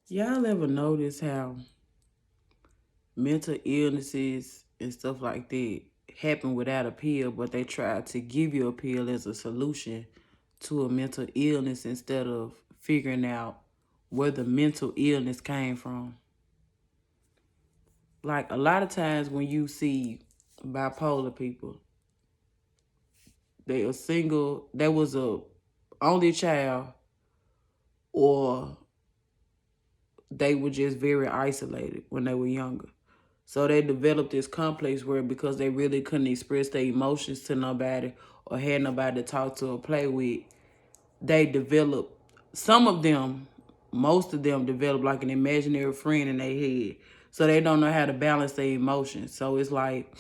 Y'all ever notice how mental illnesses and stuff like that happen without a pill, but they try to give you a pill as a solution to a mental illness instead of figuring out where the mental illness came from? Like a lot of times when you see bipolar people, they are single, they was a only child, or they were just very isolated when they were younger. So they developed this complex where because they really couldn't express their emotions to nobody or had nobody to talk to or play with, they developed, some of them, most of them developed like an imaginary friend in their head. So they don't know how to balance their emotions. So it's like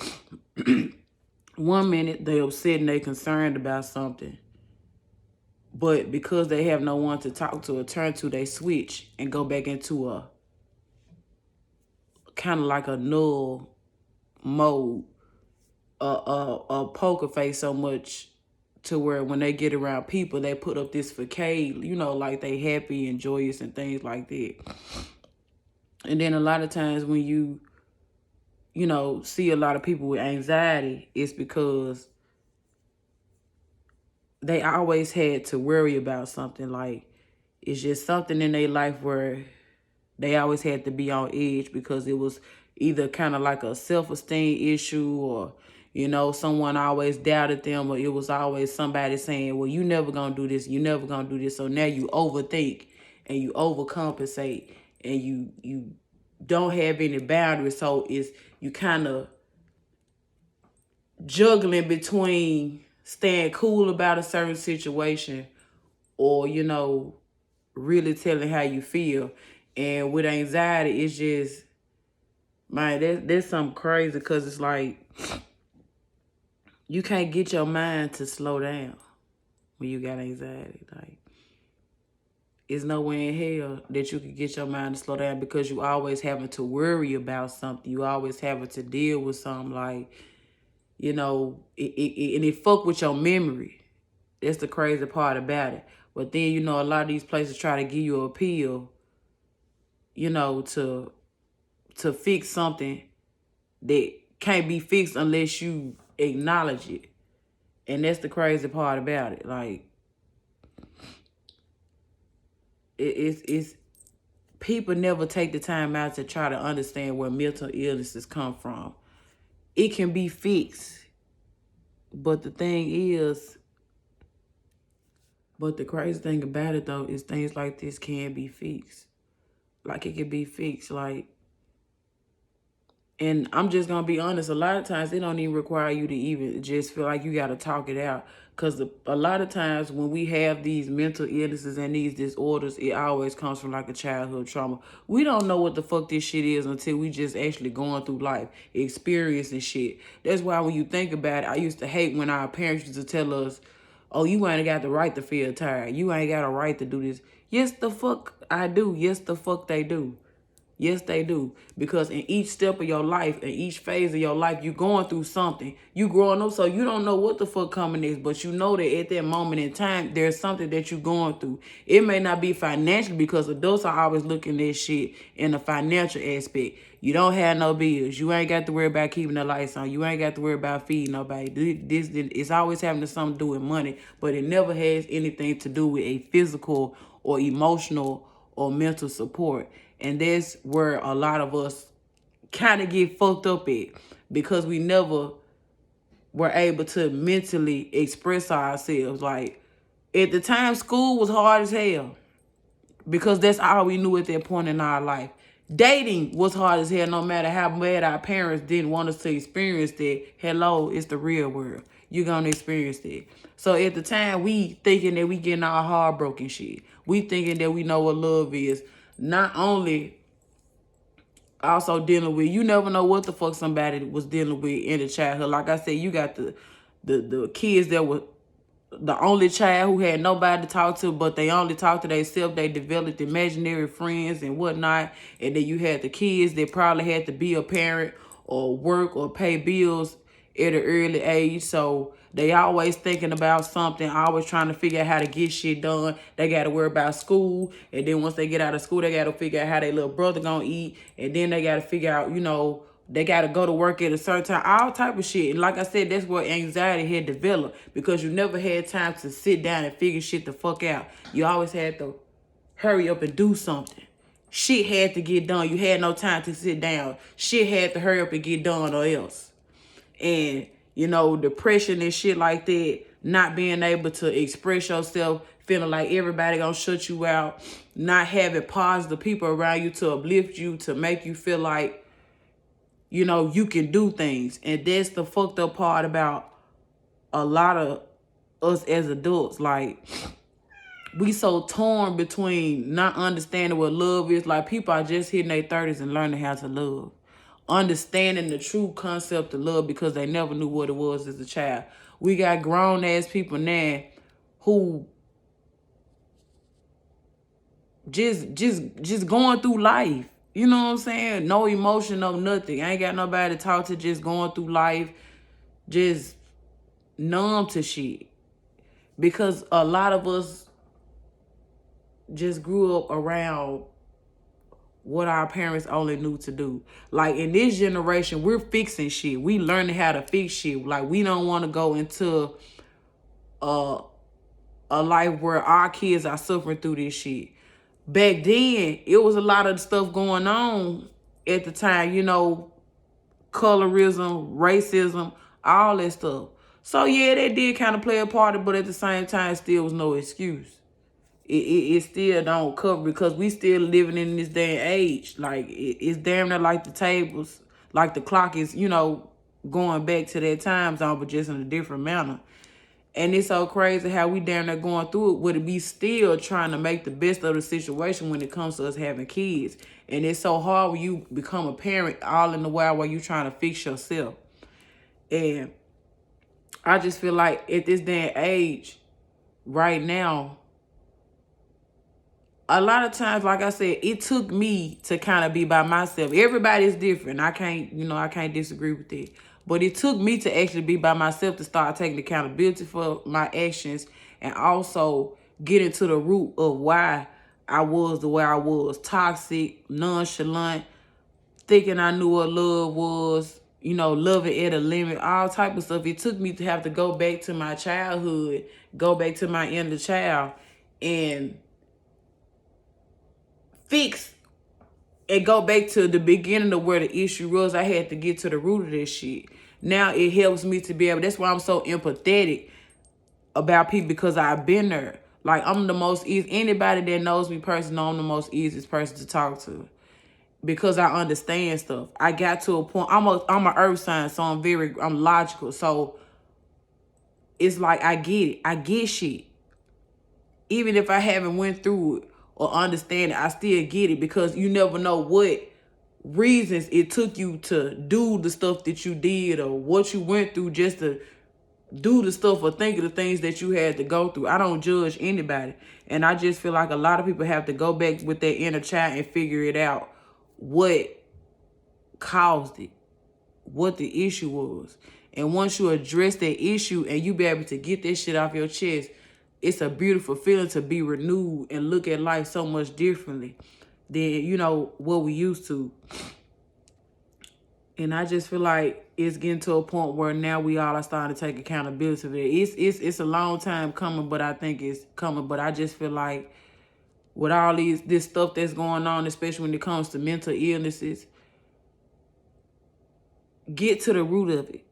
one minute they upset and they concerned about something. But because they have no one to talk to or turn to, they switch and go back into a kind of like a null mode, a poker face so much to where when they get around people, they put up this facade, like they happy and joyous and things like that. And then a lot of times when you see a lot of people with anxiety, it's because they always had to worry about something. Like it's just something in their life where they always had to be on edge because it was either kind of like a self-esteem issue, or, someone always doubted them, or it was always somebody saying, well, you never gonna do this, you never gonna do this. So now you overthink and you overcompensate and you don't have any boundaries. So it's you kind of juggling between staying cool about a certain situation or, really telling how you feel. And with anxiety, it's just, man, there's something crazy because it's like you can't get your mind to slow down when you got anxiety. Like, it's nowhere in hell that you can get your mind to slow down because you always having to worry about something. You always having to deal with something, like, and it fuck with your memory. That's the crazy part about it. But then, a lot of these places try to give you a pill, to fix something that can't be fixed unless you acknowledge it. And that's the crazy part about it. Like, it's people never take the time out to try to understand where mental illnesses come from. It can be fixed. But the crazy thing about it though is things like this can be fixed. Like it can be fixed. And I'm just going to be honest, a lot of times it don't even require you to even just feel like you got to talk it out. Because a lot of times when we have these mental illnesses and these disorders, it always comes from like a childhood trauma. We don't know what the fuck this shit is until we just actually going through life, experiencing shit. That's why when you think about it, I used to hate when our parents used to tell us, oh, you ain't got the right to feel tired. You ain't got a right to do this. Yes, the fuck I do. Yes, the fuck they do. Yes, they do. Because in each step of your life, in each phase of your life, you going through something. You growing up, so you don't know what the fuck coming is, but you know that at that moment in time, there's something that you going through. It may not be financial because adults are always looking at shit in the financial aspect. You don't have no bills. You ain't got to worry about keeping the lights on. You ain't got to worry about feeding nobody. This it's always having something to do with money, but it never has anything to do with a physical or emotional or mental support. And that's where a lot of us kind of get fucked up at because we never were able to mentally express ourselves. Like, at the time, school was hard as hell because that's all we knew at that point in our life. Dating was hard as hell no matter how bad our parents didn't want us to experience that. Hello, it's the real world. You're going to experience that. So at the time, we thinking that we getting our heart broken shit. We thinking that we know what love is. Not only also dealing with, you never know what the fuck somebody was dealing with in the childhood. Like I said, you got the kids that were the only child who had nobody to talk to, but they only talked to themselves. They developed imaginary friends and whatnot. And then you had the kids that probably had to be a parent or work or pay bills at an early age. So they always thinking about something, always trying to figure out how to get shit done. They got to worry about school. And then once they get out of school, they got to figure out how their little brother going to eat. And then they got to figure out, you know, they got to go to work at a certain time, all type of shit. And like I said, that's where anxiety had developed, because you never had time to sit down and figure shit the fuck out. You always had to hurry up and do something. Shit had to get done. You had no time to sit down. Shit had to hurry up and get done or else. And, you know, depression and shit like that, not being able to express yourself, feeling like everybody gonna shut you out, not having positive people around you to uplift you, to make you feel like, you know, you can do things. And that's the fucked up part about a lot of us as adults. Like, we so torn between not understanding what love is. Like, people are just hitting their 30s and learning how to love. Understanding the true concept of love because they never knew what it was as a child. We got grown-ass people now who just going through life. You know what I'm saying? No emotion, no nothing. I ain't got nobody to talk to, just going through life, just numb to shit. Because a lot of us just grew up around what our parents only knew to do. Like, in this generation, we're fixing shit. We learning how to fix shit. Like, we don't want to go into a life where our kids are suffering through this shit. Back then, it was a lot of stuff going on at the time, you know, colorism, racism, all that stuff. So, yeah, they did kind of play a part, but at the same time, still was no excuse. It still don't cover, because we still living in this day and age. Like, it's damn near like the tables, like the clock is, you know, going back to that time zone, but just in a different manner. And it's so crazy how we damn near going through it, but we still trying to make the best of the situation when it comes to us having kids. And it's so hard when you become a parent all in the while you trying to fix yourself. And I just feel like at this day and age, right now, a lot of times, like I said, it took me to kind of be by myself. Everybody's different. I can't disagree with it. But it took me to actually be by myself to start taking accountability for my actions, and also get into the root of why I was the way I was. Toxic, nonchalant, thinking I knew what love was, you know, loving at a limit, all type of stuff. It took me to have to go back to my childhood, go back to my inner child, and fix and go back to the beginning of where the issue was. I had to get to the root of this shit. Now it helps me to be able, that's why I'm so empathetic about people, because I've been there. Like, I'm the most easy, anybody that knows me personally, I'm the most easiest person to talk to, because I understand stuff. I got to a point, I'm a earth sign, so I'm logical. So it's like, I get it. I get shit. Even if I haven't went through it or understand it, I still get it, because you never know what reasons it took you to do the stuff that you did, or what you went through just to do the stuff, or think of the things that you had to go through. I don't judge anybody. And I just feel like a lot of people have to go back with their inner child and figure it out, what caused it, what the issue was. And once you address that issue and you be able to get that shit off your chest, it's a beautiful feeling to be renewed and look at life so much differently than, you know, what we used to. And I just feel like it's getting to a point where now we all are starting to take accountability for it. It's a long time coming, but I think it's coming. But I just feel like with all this stuff that's going on, especially when it comes to mental illnesses, get to the root of it.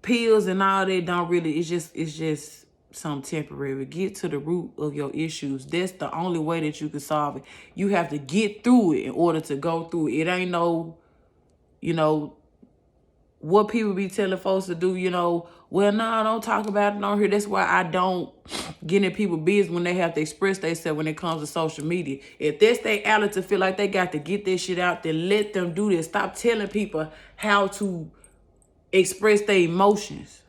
Pills and all that don't really, it's just something temporary. Get to the root of your issues. That's the only way that you can solve it. You have to get through it in order to go through it. It ain't no, you know, what people be telling folks to do, you know, well, no, don't talk about it on here. That's why I don't get in people's business when they have to express themselves when it comes to social media. If that's their outlet to feel like they got to get this shit out, then let them do this. Stop telling people how to express their emotions.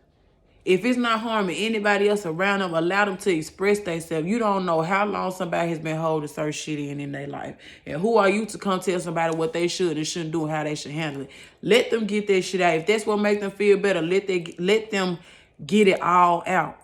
If it's not harming anybody else around them, allow them to express themselves. You don't know how long somebody has been holding certain shit in their life. And who are you to come tell somebody what they should and shouldn't do and how they should handle it? Let them get that shit out. If that's what makes them feel better, let them get it all out.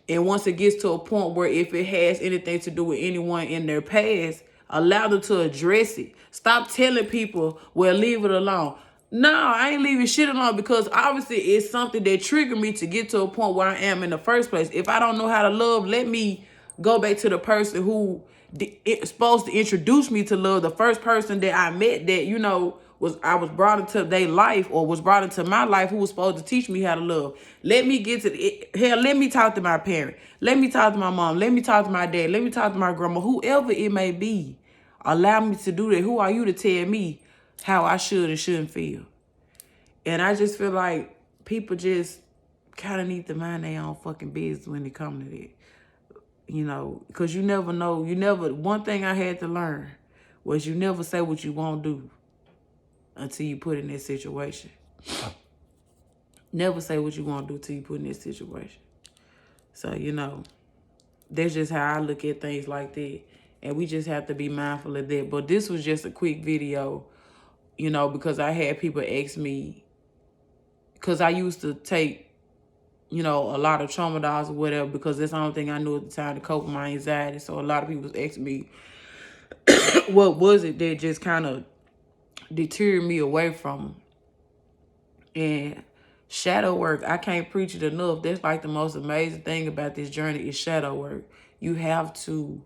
And once it gets to a point where if it has anything to do with anyone in their past, allow them to address it. Stop telling people, well, leave it alone. No, I ain't leaving shit alone, because obviously it's something that triggered me to get to a point where I am in the first place. If I don't know how to love, let me go back to the person who is supposed to introduce me to love. The first person that I met that, you know, I was brought into their life, or was brought into my life, who was supposed to teach me how to love. Let me get to hell. Let me talk to my parent. Let me talk to my mom. Let me talk to my dad. Let me talk to my grandma. Whoever it may be, allow me to do that. Who are you to tell me how I should and shouldn't feel? And I just feel like people just kind of need to mind their own fucking business when it comes to that. You know, because you never know. One thing I had to learn was you never say what you won't do until you put in that situation. Never say what you won't do until you put in that situation. So, you know, that's just how I look at things like that. And we just have to be mindful of that. But this was just a quick video, you know, because I had people ask me, because I used to take, you know, a lot of tramadol or whatever, because that's the only thing I knew at the time to cope with my anxiety. So a lot of people was asking me, what was it that just kind of deterred me away from them? And shadow work, I can't preach it enough. That's like the most amazing thing about this journey is shadow work. You have to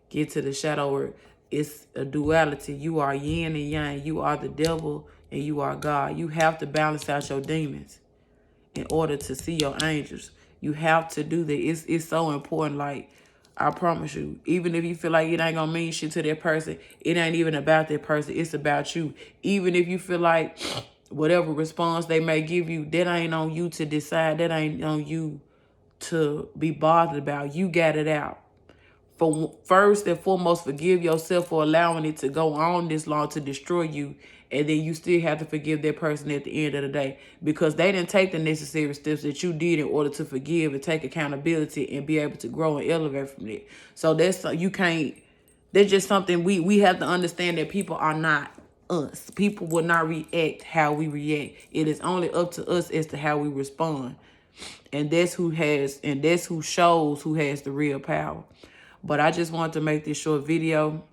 get to the shadow work. It's a duality. You are yin and yang. You are the devil and you are God. You have to balance out your demons in order to see your angels. You have to do that. It's so important. Like, I promise you, even if you feel like it ain't gonna mean shit to that person, it ain't even about that person. It's about you. Even if you feel like whatever response they may give you, that ain't on you to decide. That ain't on you to be bothered about. You got it out. First and foremost, forgive yourself for allowing it to go on this long to destroy you. And then you still have to forgive that person at the end of the day, because they didn't take the necessary steps that you did in order to forgive and take accountability and be able to grow and elevate from it. So that's just something we have to understand, that people are not us. People will not react how we react. It is only up to us as to how we respond. And that's who shows who has the real power. But I just wanted to make this short video.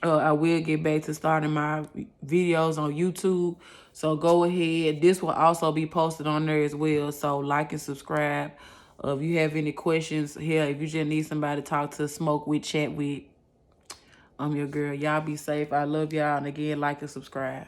I will get back to starting my videos on YouTube. So go ahead. This will also be posted on there as well. So like and subscribe. If you have any questions, hell, if you just need somebody to talk to, smoke with, chat with, I'm your girl. Y'all be safe. I love y'all. And again, like and subscribe.